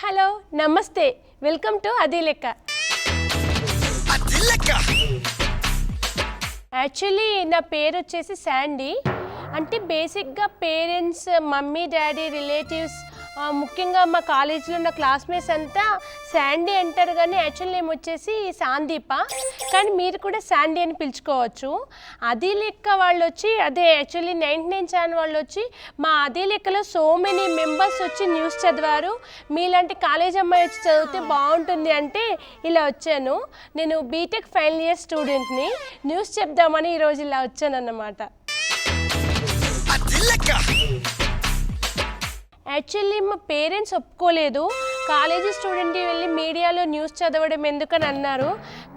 Hello నమస్తే welcome to అది లెక్క. యాక్చువల్లీ నా పేరు వచ్చేసి శాండీ. అంటే బేసిక్గా పేరెంట్స్, మమ్మీ డాడీ, రిలేటివ్స్, ముఖ్యంగా మా కాలేజీలో ఉన్న క్లాస్మేట్స్ అంతా శాండీ అంటారు, కానీ యాక్చువల్ నేమ్ వచ్చేసి సాందీప. కానీ మీరు కూడా శాండీ అని పిలుచుకోవచ్చు. అది లెక్క వాళ్ళు వచ్చి, అదే యాక్చువల్లీ 99 ఛానల్ వాళ్ళు వచ్చి మా అది లెక్కలో సో మెనీ మెంబర్స్ వచ్చి న్యూస్ చదివారు, మీలాంటి కాలేజ్ అమ్మాయి వచ్చి చదివితే బాగుంటుంది అంటే ఇలా వచ్చాను. నేను బీటెక్ ఫైనల్ ఇయర్ స్టూడెంట్ని. న్యూస్ చెప్దామని ఈరోజు ఇలా వచ్చాను అన్నమాట. యాక్చువల్లీ మా పేరెంట్స్ ఒప్పుకోలేదు, కాలేజీ స్టూడెంట్కి వెళ్ళి మీడియాలో న్యూస్ చదవడం ఎందుకని అన్నారు.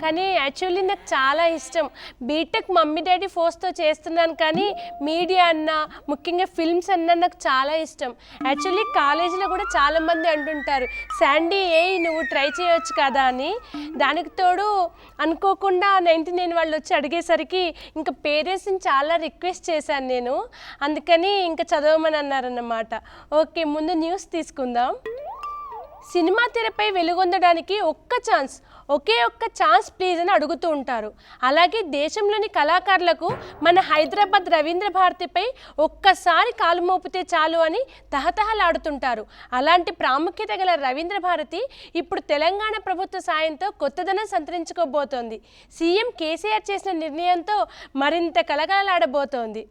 కానీ యాక్చువల్లీ నాకు చాలా ఇష్టం. బీటెక్ మమ్మీ డాడీ ఫోర్స్తో చేస్తున్నాను, కానీ మీడియా అన్న, ముఖ్యంగా ఫిల్మ్స్ అన్న నాకు చాలా ఇష్టం. యాక్చువల్లీ కాలేజీలో కూడా చాలామంది అంటుంటారు, శాండీ నువ్వు ట్రై చేయొచ్చు కదా అని. దానికి తోడు అనుకోకుండా 99 వాళ్ళు వచ్చి అడిగేసరికి ఇంకా పేరెంట్స్ని చాలా రిక్వెస్ట్ చేశాను నేను, అందుకని ఇంకా చదవమని అన్నారన్నమాట. ఓకే, ముందు న్యూస్ తీసుకుందాం. సినిమా తెరపై వెలుగొందడానికి ఒకే ఒక్క ఛాన్స్ ప్లీజ్ అని అడుగుతూ ఉంటారు. అలాగే దేశంలోని కళాకారులకు మన హైదరాబాద్ రవీంద్ర భారతిపై ఒక్కసారి కాలు మోపితే చాలు అని తహతహలాడుతుంటారు. అలాంటి ప్రాముఖ్యత గల రవీంద్ర భారతి ఇప్పుడు తెలంగాణ ప్రభుత్వ సాయంతో కొత్తదనం సంతరించుకోబోతోంది. సీఎం కేసీఆర్ చేసిన నిర్ణయంతో మరింత కలకలలాడబోతోంది.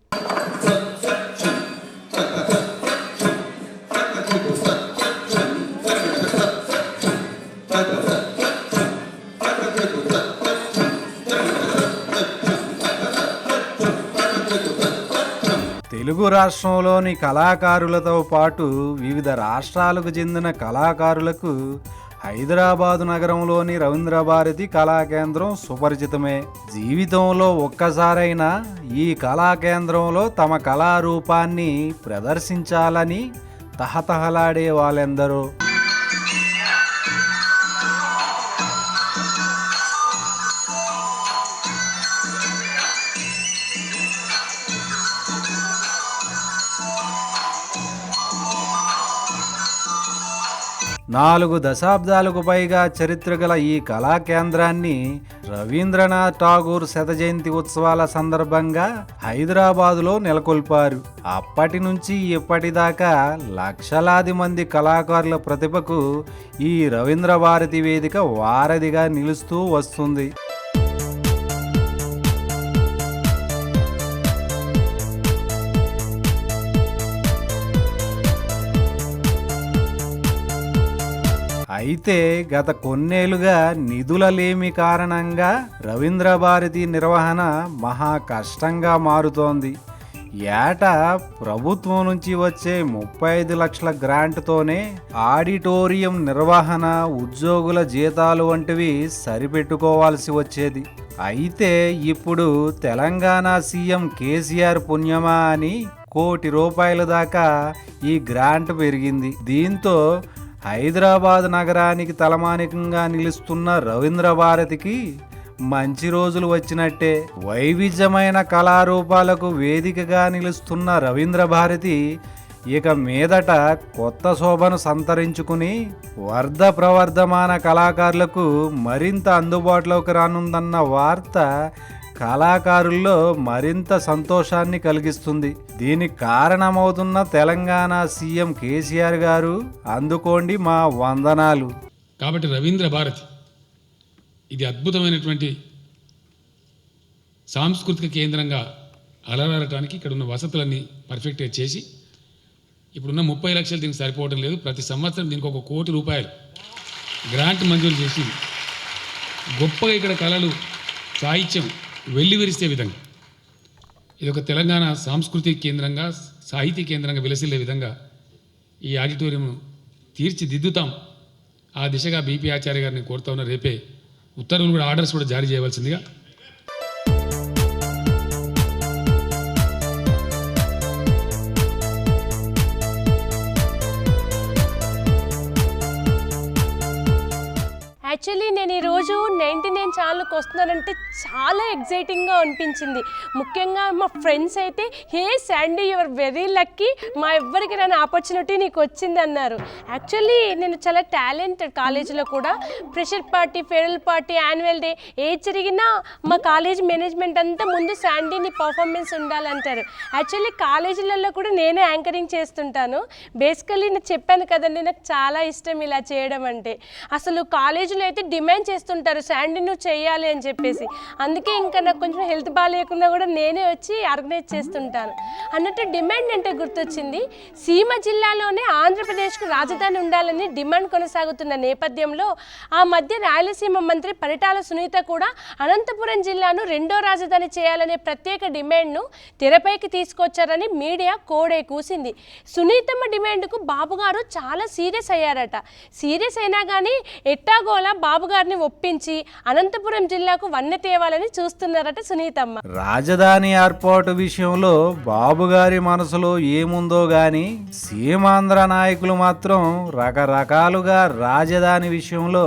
తెలుగు రాష్ట్రంలోని కళాకారులతో పాటు వివిధ రాష్ట్రాలకు చెందిన కళాకారులకు హైదరాబాదు నగరంలోని రవీంద్ర భారతి కళాకేంద్రం సుపరిచితమే. జీవితంలో ఒక్కసారైనా ఈ కళాకేంద్రంలో తమ కళారూపాన్ని ప్రదర్శించాలని తహతహలాడే వాళ్ళెందరో. నాలుగు దశాబ్దాలకు పైగా చరిత్ర గల ఈ కళాకేంద్రాన్ని రవీంద్రనాథ్ ఠాగూర్ శత జయంతి ఉత్సవాల సందర్భంగా హైదరాబాదులో నెలకొల్పారు. అప్పటి నుంచి ఇప్పటిదాకా లక్షలాది మంది కళాకారుల ప్రతిభకు ఈ రవీంద్ర భారతి వేదిక వారధిగా నిలుస్తూ వస్తుంది. అయితే గత కొన్నేళ్లుగా నిధుల లేమి కారణంగా రవీంద్ర భారతి నిర్వహణ మహా కష్టంగా మారుతోంది. ఏటా ప్రభుత్వం నుంచి వచ్చే 35 లక్షల గ్రాంట్తోనే ఆడిటోరియం నిర్వహణ, ఉద్యోగుల జీతాలు వంటివి సరిపెట్టుకోవాల్సి వచ్చేది. అయితే ఇప్పుడు తెలంగాణ సీఎం కేసీఆర్ పుణ్యమా అని ₹1 కోటి దాకా ఈ గ్రాంట్ పెరిగింది. దీంతో హైదరాబాద్ నగరానికి తలమానికంగా నిలుస్తున్న రవీంద్ర భారతికి మంచి రోజులు వచ్చినట్టే. వైవిధ్యమైన కళారూపాలకు వేదికగా నిలుస్తున్న రవీంద్ర భారతి ఇక మీదట కొత్త శోభను సంతరించుకుని ప్రవర్ధమాన కళాకారులకు మరింత అందుబాటులోకి రానుందన్న వార్త కళాకారుల్లో మరింత సంతోషాన్ని కలిగిస్తుంది. దీనికి కారణమవుతున్న తెలంగాణ సీఎం కేసీఆర్ గారు అందుకోండి మా వందనాలు. కాబట్టి రవీంద్ర భారతి ఇది అద్భుతమైనటువంటి సాంస్కృతిక కేంద్రంగా అలరాడటానికి ఇక్కడ ఉన్న వసతులన్నీ పర్ఫెక్ట్గా చేసి, ఇప్పుడున్న 30 లక్షలు దీనికి సరిపోవడం లేదు. ప్రతి సంవత్సరం దీనికి ₹1 కోటి గ్రాంట్ మంజూరు చేసి గొప్పగా ఇక్కడ కళలు, సాహిత్యం వెల్లివిరిసే విధంగా, ఇది ఒక తెలంగాణ సాంస్కృతిక కేంద్రంగా, సాహితీ కేంద్రంగా విలసిల్లే విధంగా ఈ ఆడిటోరియం తీర్చిదిద్దుతాం. ఆ దిశగా బీపీ ఆచార్య గారిని కోరుతా ఉన్న రేపే ఉత్తర్వులు కూడా, ఆర్డర్స్ కూడా జారీ చేయవలసిందిగా. యాక్చువల్లీ నేను ఈరోజు 99 ఛానల్కి వస్తున్నానంటే చాలా ఎగ్జైటింగ్గా అనిపించింది. ముఖ్యంగా మా ఫ్రెండ్స్ అయితే హే శాండీ యువర్ వెరీ లక్కీ, మా ఎవ్వరికి రాని ఆపర్చునిటీ నీకు వచ్చింది అన్నారు. యాక్చువల్లీ నేను చాలా టాలెంటెడ్. కాలేజీలో కూడా fresher party, farewell party, annual day ఏది జరిగినా మా కాలేజ్ మేనేజ్మెంట్ అంతా ముందు శాండీని పర్ఫార్మెన్స్ ఉండాలంటారు. యాక్చువల్లీ కాలేజీలలో కూడా నేనే యాంకరింగ్ చేస్తుంటాను. బేసికలీ నేను చెప్పాను కదండి, నాకు చాలా ఇష్టం ఇలా చేయడం అంటే. అసలు కాలేజీలో అయితే డిమాండ్ చేస్తుంటారు శాండీ నువ్వు చేయాలి అని చెప్పేసి. అందుకే ఇంకా నాకు కొంచెం హెల్త్ బాగాలేకుండా కూడా నేనే వచ్చి ఆర్గనైజ్ చేస్తుంటాను. అన్నట్టు డిమాండ్ అంటే గుర్తొచ్చింది. సీమ జిల్లాలోనే ఆంధ్రప్రదేశ్కు రాజధాని ఉండాలని డిమాండ్ కొనసాగుతున్న నేపథ్యంలో ఆ మధ్య రాయలసీమ మంత్రి పరిటాల సునీత కూడా అనంతపురం జిల్లాను రెండో రాజధాని చేయాలనే ప్రత్యేక డిమాండ్ను తెరపైకి తీసుకొచ్చారని మీడియా కోడే కూసింది. సునీతమ్మ డిమాండ్కు బాబు గారు చాలా సీరియస్ అయ్యారట. సీరియస్ అయినా కానీ ఎట్టాగోలా బాబు గారిని ఒప్పించి అనంతపురం జిల్లాకు వన్నె తేవాలని చూస్తున్నారట సునీతమ్మ. రాజధాని ఏర్పాటు విషయంలో బాబు గారి మనసులో ఏముందో గాని సీమాంధ్ర నాయకులు మాత్రం రకరకాలుగా రాజధాని విషయంలో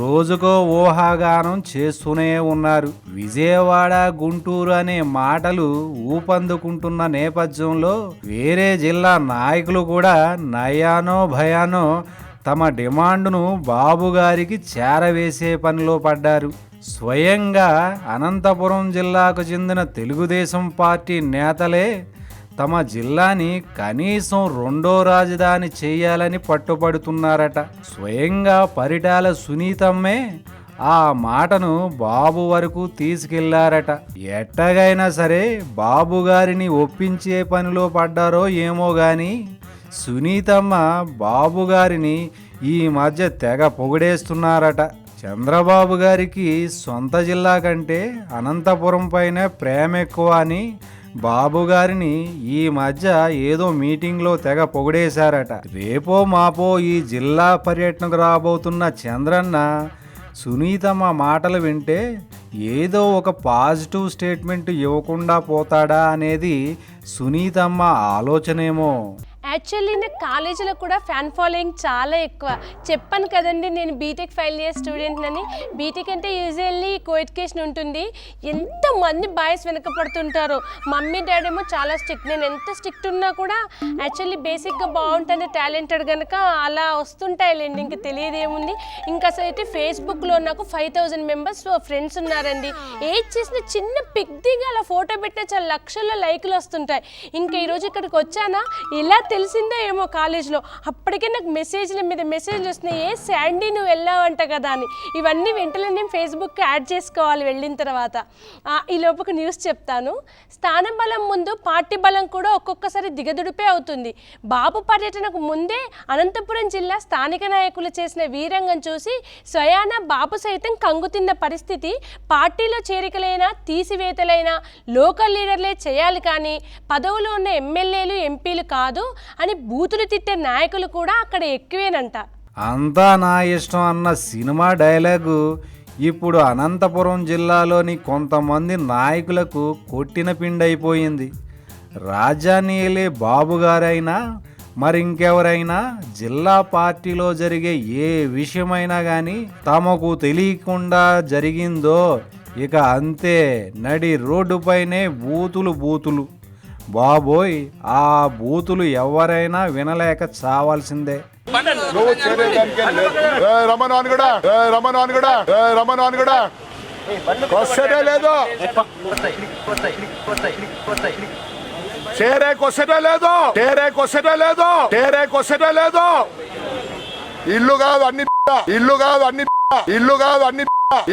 రోజుకో ఊహాగానం చేస్తూనే ఉన్నారు. విజయవాడ, గుంటూరు అనే మాటలు ఊపందుకుంటున్న నేపథ్యంలో వేరే జిల్లా నాయకులు కూడా నయానో భయానో తమ డిమాండ్ను బాబు గారికి చేరవేసే పనిలో పడ్డారు. స్వయంగా అనంతపురం జిల్లాకు చెందిన తెలుగుదేశం పార్టీ నేతలే తమ జిల్లాని కనీసం రెండో రాజధాని చేయాలని పట్టుపడుతున్నారట. స్వయంగా పరిటాల సునీతమ్మే ఆ మాటను బాబు వరకు తీసుకెళ్లారట. ఎట్టగైనా సరే బాబు గారిని ఒప్పించే పనిలో పడ్డారో ఏమో గాని సునీతమ్మ బాబు గారిని ఈ మధ్య తెగ పొగిడేస్తున్నారట. చంద్రబాబు గారికి సొంత జిల్లా కంటే అనంతపురం పైన ప్రేమ ఎక్కువ అని బాబు గారిని ఈ మధ్య ఏదో మీటింగ్లో తెగ పొగిడేశారట. రేపో మాపో ఈ జిల్లా పర్యటనకు రాబోతున్న చంద్రన్న సునీతమ్మ మాటలు వింటే ఏదో ఒక పాజిటివ్ స్టేట్మెంట్ ఇవ్వకుండా పోతాడా అనేది సునీతమ్మ ఆలోచనేమో. యాక్చువల్లీ నాకు కాలేజీలో కూడా ఫ్యాన్ ఫాలోయింగ్ చాలా ఎక్కువ. చెప్పాను కదండి నేను బీటెక్ ఫైనల్ ఇయర్ స్టూడెంట్నని. బీటెక్ అంటే యూజువల్లీ కోఎడ్యుకేషన్ ఉంటుంది. ఎంతమంది బాయ్స్ వెనకపడుతుంటారో. మమ్మీ డాడీ ఏమో చాలా స్ట్రిక్ట్. నేను ఎంత స్ట్రిక్ట్ ఉన్నా కూడా యాక్చువల్లీ బేసిక్గా బాగుంటుంది, టాలెంటెడ్ కనుక అలా వస్తుంటాయిలేండి. ఇంకా తెలియదు ఏముంది. ఇంకా అసలు అయితే ఫేస్బుక్లో నాకు 5000 మెంబర్స్ ఫ్రెండ్స్ ఉన్నారండి. ఏది చేసిన చిన్న పిక్దిగా అలా ఫోటో పెట్టిన చాలా లక్షల్లో లైకులు వస్తుంటాయి. ఇంకా ఈరోజు ఇక్కడికి వచ్చానా ఇలా తెలిసిందో ఏమో కాలేజ్లో. అప్పటికే నాకు మెసేజ్ల మీద మెసేజ్లు వస్తున్నాయి, ఏ శాండీ నువ్వు వెళ్ళావంట కదా అని. ఇవన్నీ వెంటనే నేను ఫేస్బుక్కి యాడ్ చేసుకోవాలి వెళ్ళిన తర్వాత. ఈ లోపల న్యూస్ చెప్తాను. స్థానం బలం ముందు పార్టీ బలం కూడా ఒక్కొక్కసారి దిగదుడిపే అవుతుంది. బాబు పర్యటనకు ముందే అనంతపురం జిల్లా స్థానిక నాయకులు చేసిన వీరంగం చూసి స్వయాన బాబు సైతం కంగుతిన్న పరిస్థితి. పార్టీలో చేరికలైనా తీసివేతలైనా లోకల్ లీడర్లే చేయాలి కానీ పదవులో ఉన్న ఎమ్మెల్యేలు ఎంపీలు కాదు అని బూతులు తిట్టే నాయకులు కూడా అక్కడ ఎక్కువేనంట. అంతా నా ఇష్టం అన్న సినిమా డైలాగు ఇప్పుడు అనంతపురం జిల్లాలోని కొంతమంది నాయకులకు కొట్టిన పిండైపోయింది. రాజ్యాన్ని ఏలే బాబు గారైనా మరింకెవరైనా జిల్లా పార్టీలో జరిగే ఏ విషయమైనా కానీ తమకు తెలియకుండా జరిగిందో ఇక అంతే, నడి రోడ్డుపైనే బూతులు. బాబోయ్, ఆ బూతులు ఎవరైనా వినలేక చావాల్సిందే.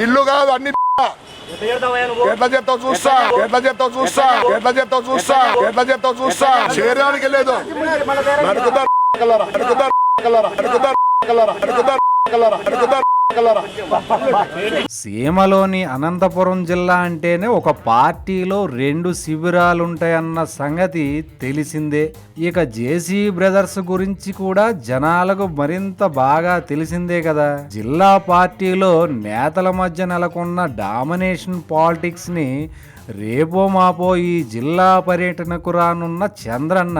ఇల్లు కాదు అన్ని ఎట్లా చెప్తావు చూస్తా చేయడానికి లేదు. సీమలోని అనంతపురం జిల్లా అంటేనే ఒక పార్టీలో 2 శిబిరాలుంటాయన్న సంగతి తెలిసిందే. ఇక జేసీ బ్రదర్స్ గురించి కూడా జనాలకు మరింత బాగా తెలిసిందే కదా. జిల్లా పార్టీలో నేతల మధ్య నెలకొన్న డామినేషన్ పాలిటిక్స్ ని రేపో మాపో ఈ జిల్లా పర్యటనకు రానున్న చంద్రన్న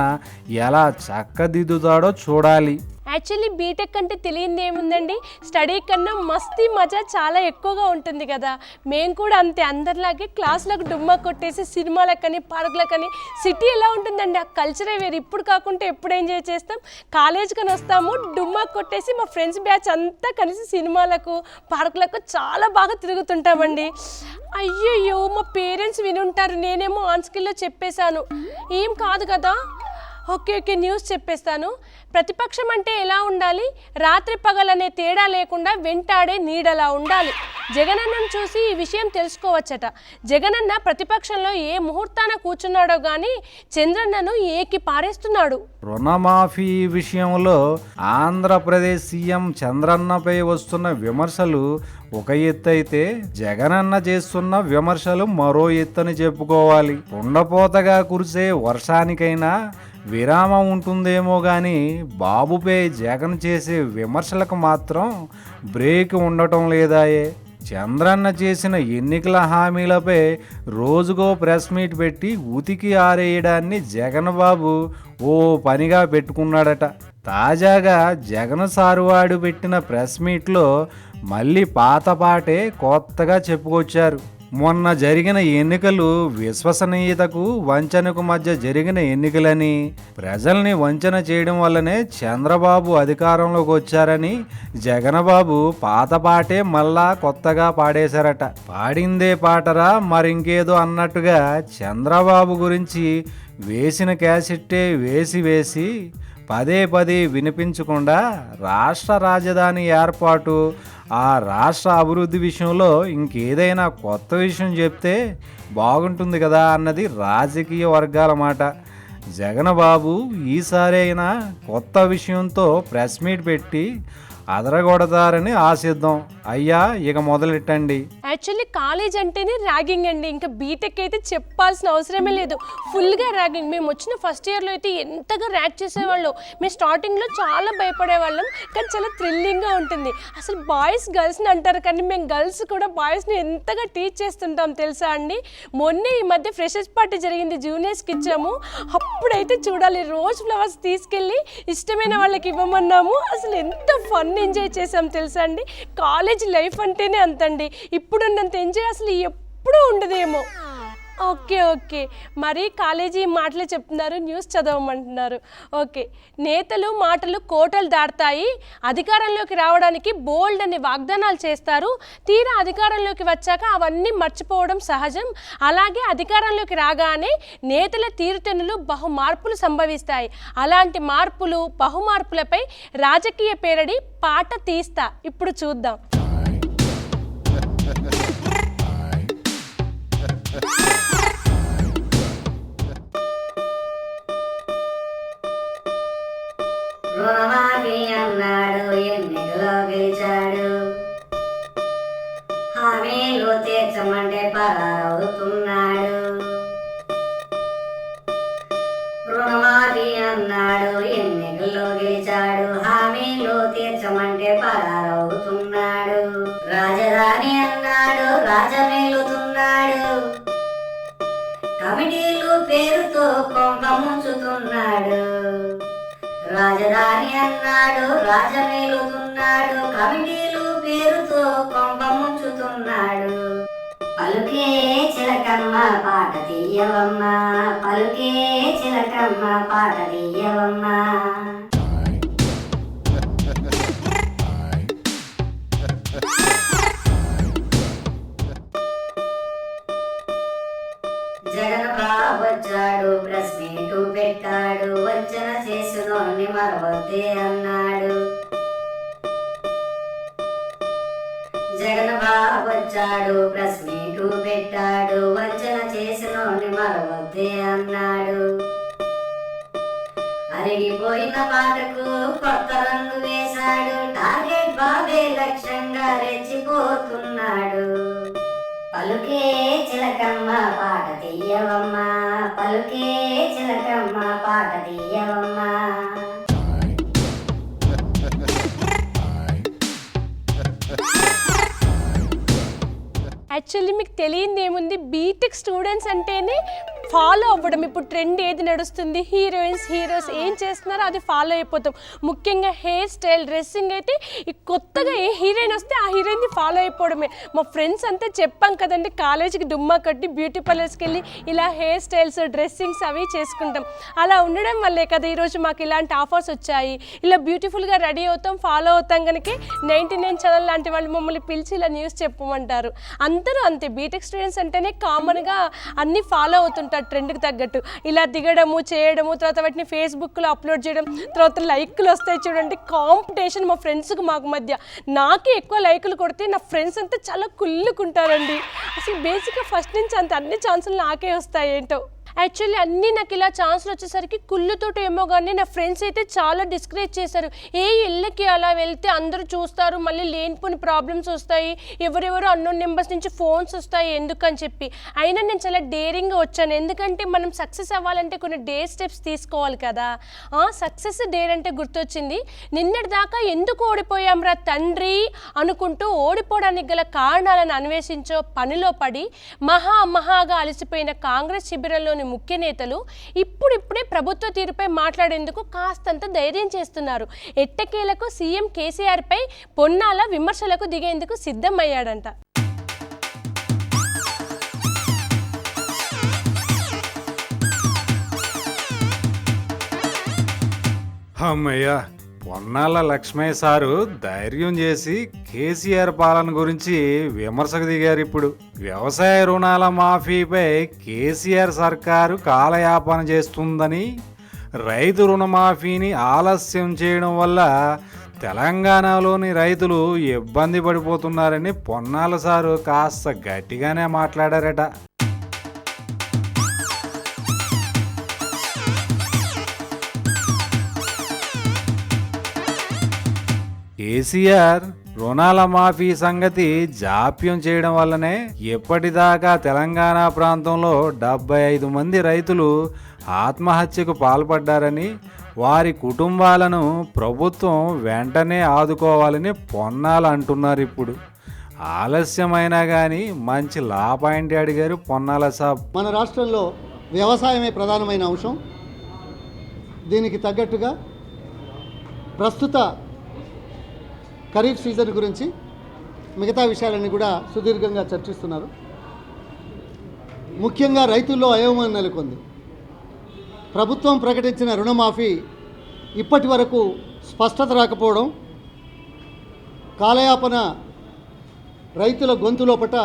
ఎలా చక్కదిద్దుతాడో చూడాలి. యాక్చువల్లీ బీటెక్ అంటే తెలియంది ఏముందండి, స్టడీ కన్నా మస్తీ మజా చాలా ఎక్కువగా ఉంటుంది కదా. మేము కూడా అంతే, అందరిలాగే క్లాసులకు డుమ్మా కొట్టేసి సినిమాలకని పార్కులకని. సిటీ ఎలా ఉంటుందండి, ఆ కల్చరే వేరు. ఇప్పుడు కాకుంటే ఎప్పుడు ఎంజాయ్ చేస్తాం, కాలేజ్కి వస్తాము, డుమ్మా కొట్టేసి మా ఫ్రెండ్స్ బ్యాచ్ అంతా కలిసి సినిమాలకు పార్కులకు చాలా బాగా తిరుగుతుంటామండి. అయ్యయ్యో, మా పేరెంట్స్ వినుంటారు, నేనేమో ఆన్ స్కిల్లో చెప్పేశాను. ఏం కాదు కదా. ఓకే, న్యూస్ చెప్పేస్తాను. ప్రతిపక్షం అంటే ఎలా ఉండాలి, రాత్రి పగలనే తేడా లేకుండా వెంటాడే నీడలా ఉండాలి. జగనన్నను చూసి ఈ విషయం తెలుసుకోవచ్చట. జగనన్న ప్రతిపక్షంలో ఏ ముహూర్తాన కూర్చున్నాడో కానీ చంద్రన్నను ఏకి పారేస్తున్నాడు. రుణమాఫీ విషయంలో ఆంధ్రప్రదేశ్ సీఎం చంద్రన్నపై వస్తున్న విమర్శలు ఒక ఎత్తు అయితే, జగనన్న చేస్తున్న విమర్శలు మరో ఎత్తని చెప్పుకోవాలి. కుండపోతగా కురిసే వర్షానికైనా విరామం ఉంటుందేమో కానీ బాబుపై జగన్ చేసే విమర్శలకు మాత్రం బ్రేక్ ఉండటం లేదాయే. చంద్రన్న చేసిన ఎన్నికల హామీలపై రోజుకో ప్రెస్ మీట్ పెట్టి ఉతికి ఆరేయడాన్ని జగన్ బాబు ఓ పనిగా పెట్టుకున్నాడట. తాజాగా జగన్ సారువాడు పెట్టిన ప్రెస్ మీట్లో మళ్ళీ పాత పాటే కొత్తగా చెప్పుకొచ్చారు. మొన్న జరిగిన ఎన్నికలు విశ్వసనీయతకు వంచనకు మధ్య జరిగిన ఎన్నికలని, ప్రజల్ని వంచన చేయడం వల్లనే చంద్రబాబు అధికారంలోకి వచ్చారని జగన్బాబు పాత పాటే మళ్ళా కొత్తగా పాడేశారట. పాడిందే పాటరా మరింకేదో అన్నట్టుగా చంద్రబాబు గురించి వేసిన క్యాసెట్టే వేసి పదే వినిపించకుండా రాష్ట్ర రాజధాని ఏర్పాటు, ఆ రాష్ట్ర అభివృద్ధి విషయంలో ఇంకేదైనా కొత్త విషయం చెప్తే బాగుంటుంది కదా అన్నది రాజకీయ వర్గాల మాట. జగన్బాబు ఈసారి అయినా కొత్త విషయంతో ప్రెస్ మీట్ పెట్టి అదరగొడతారని ఆశిద్దాం. అయ్యా, ఇక మొదలెట్టండి. యాక్చువల్లీ కాలేజ్ అంటేనే ర్యాగింగ్ అండి, ఇంకా బీటెక్ అయితే చెప్పాల్సిన అవసరమే లేదు, ఫుల్గా ర్యాగింగ్. మేము వచ్చిన ఫస్ట్ ఇయర్లో అయితే ఎంతగా ర్యాక్ చేసేవాళ్ళు. మేము స్టార్టింగ్లో చాలా భయపడేవాళ్ళం, కానీ చాలా థ్రిల్లింగ్గా ఉంటుంది. అసలు బాయ్స్ గర్ల్స్ని అంటారు, కానీ మేము గర్ల్స్ కూడా బాయ్స్ని ఎంతగా టీచ్ చేస్తుంటాం తెలుసా అండి. మొన్నే ఈ మధ్య ఫ్రెషర్స్ పార్టీ జరిగింది, జూనియర్స్కి ఇచ్చాము. అప్పుడైతే చూడాలి, రోజ్ ఫ్లవర్స్ తీసుకెళ్ళి ఇష్టమైన వాళ్ళకి ఇవ్వమన్నాము. అసలు ఎంత ఫన్ ఎంజాయ్ చేసాం తెలుసా అండి. కాలేజ్ లైఫ్ అంటేనే అంతండి, ఇప్పుడున్నంత ఎంజాయ్ అసలు ఎప్పుడూ ఉండదేమో. ఓకే, మరి కాలేజీ మాటలే చెప్తున్నారు, న్యూస్ చదవమంటున్నారు. ఓకే, నేతలు మాటలు కోటలు దాటుతాయి, అధికారంలోకి రావడానికి బోల్డ్ అని వాగ్దానాలు చేస్తారు, తీరా అధికారంలోకి వచ్చాక అవన్నీ మర్చిపోవడం సహజం. అలాగే అధికారంలోకి రాగానే నేతల తీరుతెన్నులు బహుమార్పులు సంభవిస్తాయి. అలాంటి మార్పులు బహుమార్పులపై రాజకీయ పేరడి పాట తీస్తా, ఇప్పుడు చూద్దాం. రుణమాఫీ అన్నాడు, ఎన్నికలో గెలిచాడు, హామీలు తీర్చమంటే పరారవుతున్నాడు. రుణమాఫీ అన్నాడు, ఎన్నికల్లో గెలిచాడు, హామీలు తీర్చమంటే పరారవుతున్నాడు. రాజధాని అన్నాడు, రాజమేలుతున్నాడు, కమిటీలు పేరుతో కొంప ముంచుతున్నాడు. రాజధాని అన్నాడు, రాజమేలుతున్నాడు, కమిటీలు పేరుతో కొంప ముంచుతున్నాడు. పలుకే చిలకమ్మ పాట తీయవమ్మ, పలుకే చిలకమ్మ పాట తీయవమ్మ. జగన్ బాబు వచ్చాడు, ప్రెస్ మీటు పెట్టాడు, వంచన చేసునోని మరవద్దే అన్నాడు. జగన్ బాబు వచ్చాడు, ప్రెస్ మీటు పెట్టాడు, వంచన చేసినోని మరవద్దే అన్నాడు. అరిగిపోయిన పాటకు కొత్త రంగు వేశాడు, టార్గెట్ బాబే లక్ష్యంగా రెచ్చిపోతున్నాడు. పలుకే చిలకమ్మ పాట తీయవమ్మ, పలుకే చిలకమ్మ పాట తీయవమ్మ. యాక్చువల్లీ మీకు తెలియంది ఏముంది, బీటెక్ స్టూడెంట్స్ అంటేనే ఫాలో అవ్వడం. ఇప్పుడు ట్రెండ్ ఏది నడుస్తుంది, హీరోయిన్స్ హీరోస్ ఏం చేస్తున్నారో అది ఫాలో అయిపోతాం. ముఖ్యంగా హెయిర్ స్టైల్, డ్రెస్సింగ్ అయితే ఈ కొత్తగా ఏ హీరోయిన్ వస్తే ఆ హీరోయిన్ని ఫాలో అయిపోవడమే. మా ఫ్రెండ్స్ అంతా చెప్పాం కదండి, కాలేజీకి డుమ్మా కట్టి బ్యూటీ పార్లర్స్కి వెళ్ళి ఇలా హెయిర్ స్టైల్స్ డ్రెస్సింగ్స్ అవి చేసుకుంటాం. అలా ఉండడం వల్లే కదా ఈరోజు మాకు ఇలాంటి ఆఫర్స్ వచ్చాయి. ఇలా బ్యూటిఫుల్గా రెడీ అవుతాం, ఫాలో అవుతాం కనుక 99 ఛానల్ లాంటి వాళ్ళు మమ్మల్ని పిలిచి ఇలా న్యూస్ చెప్పమంటారు. అందరూ అంతే, బీటెక్ స్టూడెంట్స్ అంటేనే కామన్గా అన్నీ ఫాలో అవుతుంటారు ట్రెండ్కి తగ్గట్టు. ఇలా దిగడము చేయడము, తర్వాత వాటిని ఫేస్బుక్లో అప్లోడ్ చేయడం, తర్వాత లైక్లు వస్తాయి చూడండి. కాంపిటీషన్ మా ఫ్రెండ్స్కి మాకు మధ్య. నాకే ఎక్కువ లైకులు కొడితే నా ఫ్రెండ్స్ అంతా చాలా కుళ్ళుకుంటారండి. అసలు బేసిక్గా ఫస్ట్ నుంచి అంత అన్ని ఛాన్సులు నాకే వస్తాయి ఏంటో. యాక్చువల్లీ అన్నీ నాకు ఇలా ఛాన్సులు వచ్చేసరికి కుళ్ళుతోటి ఏమో కానీ నా ఫ్రెండ్స్ అయితే చాలా డిస్కరేజ్ చేశారు. ఇళ్ళకి అలా వెళ్తే అందరూ చూస్తారు, మళ్ళీ లేనిపోని ప్రాబ్లమ్స్ వస్తాయి, ఎవరెవరో అన్నోన్ నెంబర్స్ నుంచి ఫోన్స్ వస్తాయి ఎందుకని చెప్పి. అయినా నేను చాలా డేరింగ్గా వచ్చాను. ఎందుకంటే మనం సక్సెస్ అవ్వాలంటే కొన్ని డేర్ స్టెప్స్ తీసుకోవాలి కదా. సక్సెస్ డేర్ అంటే గుర్తొచ్చింది. నిన్నటి దాకా ఎందుకు ఓడిపోయాంరా తండ్రి అనుకుంటూ ఓడిపోవడానికి గల కారణాలను అన్వేషించో పనిలో పడి మహాగా అలసిపోయిన కాంగ్రెస్ శిబిరంలోని ముఖ్య నేతలు ఇప్పుడిప్పుడే ప్రభుత్వ తీరుపై మాట్లాడేందుకు కాస్తంత ధైర్యం చేస్తున్నారు. ఎట్టకేలకు సీఎం కేసీఆర్ పై పొన్నాల విమర్శలకు దిగేందుకు సిద్ధమయ్యాడంట. అమ్మయ్య, పొన్నాల లక్ష్మయ్య సారు ధైర్యం చేసి కేసీఆర్ పాలన గురించి విమర్శకు దిగారు. ఇప్పుడు వ్యవసాయ రుణాల మాఫీపై కేసీఆర్ సర్కారు కాలయాపన చేస్తుందని, రైతు రుణమాఫీని ఆలస్యం చేయడం వల్ల తెలంగాణలోని రైతులు ఇబ్బంది పడిపోతున్నారని పొన్నాల సారు కాస్త గట్టిగానే మాట్లాడారట. కేసీఆర్ రుణాల మాఫీ సంగతి జాప్యం చేయడం వల్లనే ఎప్పటిదాకా తెలంగాణ ప్రాంతంలో 75 మంది రైతులు ఆత్మహత్యకు పాల్పడ్డారని, వారి కుటుంబాలను ప్రభుత్వం వెంటనే ఆదుకోవాలని పొన్నాలు అంటున్నారు. ఇప్పుడు ఆలస్యమైనా కానీ మంచి లా పాయింట్ అడిగారు పొన్నాల సాబ్. మన రాష్ట్రంలో వ్యవసాయమే ప్రధానమైన అంశం. దీనికి తగ్గట్టుగా ప్రస్తుత ఖరీఫ్ సీజన్ గురించి మిగతా విషయాలన్నీ కూడా సుదీర్ఘంగా చర్చిస్తున్నారు. ముఖ్యంగా రైతుల్లో అయోమయం నెలకొంది. ప్రభుత్వం ప్రకటించిన రుణమాఫీ ఇప్పటి వరకు స్పష్టత రాకపోవడం, కాలయాపన రైతుల గొంతు లోపట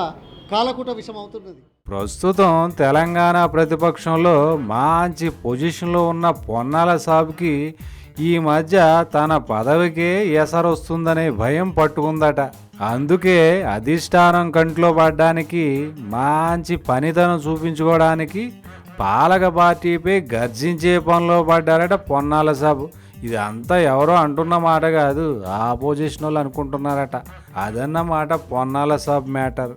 కాలకూట విషం అవుతున్నది. ప్రస్తుతం తెలంగాణ ప్రతిపక్షంలో మంచి పొజిషన్లో ఉన్న పొన్నాల సాబ్కి ఈ మధ్య తన పదవికే ఎసరొస్తుందనే భయం పట్టుకుందట. అందుకే అధిష్టానం కంట్లో పడ్డానికి, మంచి పనితనం చూపించుకోవడానికి పాలక పార్టీపై గర్జించే పనిలో పడ్డారట పొన్నాల సాబ్. ఇదంతా ఎవరో అంటున్న మాట కాదు, ఆపోజిషన్ వాళ్ళు అనుకుంటున్నారట. అదన్నమాట పొన్నాల సాబ్ మ్యాటర్.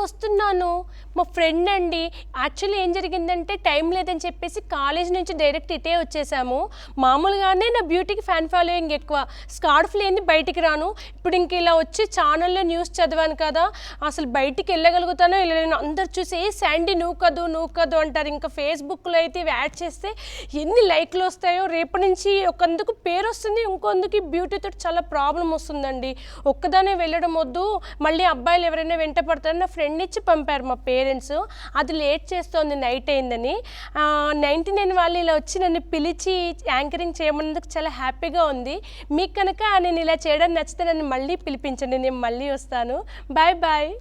వస్తున్నాను, మా ఫ్రెండ్ అండి. యాక్చువల్లీ ఏం జరిగిందంటే టైం లేదని చెప్పేసి కాలేజ్ నుంచి డైరెక్ట్ ఇటే వచ్చేసాము. మామూలుగానే నా బ్యూటీకి ఫ్యాన్ ఫాలోయింగ్ ఎక్కువ, స్కార్ఫ్ లేని బయటికి రాను. ఇప్పుడు ఇంక ఇలా వచ్చి ఛానల్లో న్యూస్ చదివాను కదా, అసలు బయటికి వెళ్ళగలుగుతానో వెళ్ళలేను. అందరు చూసి శాండీ నువ్వు కదు అంటారు. ఇంకా ఫేస్బుక్లో అయితే యాడ్ చేస్తే ఎన్ని లైక్లు వస్తాయో. రేపటి నుంచి ఒకందుకు పేరు వస్తుంది, ఇంకొందుకు బ్యూటీతో చాలా ప్రాబ్లం వస్తుందండి. ఒక్కదానే వెళ్ళడం వద్దు, మళ్ళీ అబ్బాయిలు ఎవరైనా వెంట పడతారని నా ఫ్రెండ్ ఇచ్చి పంపారు మా పేరెంట్స్. అది లేట్ చేస్తోంది, నైట్ అయిందని. 99 వాళ్ళు ఇలా వచ్చి నన్ను పిలిచి యాంకరింగ్ చేయమన్నందుకు చాలా హ్యాపీగా ఉంది. మీకు కనుక నేను ఇలా చేయడం నచ్చితే నన్ను మళ్ళీ పిలిపించండి, నేను మళ్ళీ వస్తాను. Bye bye.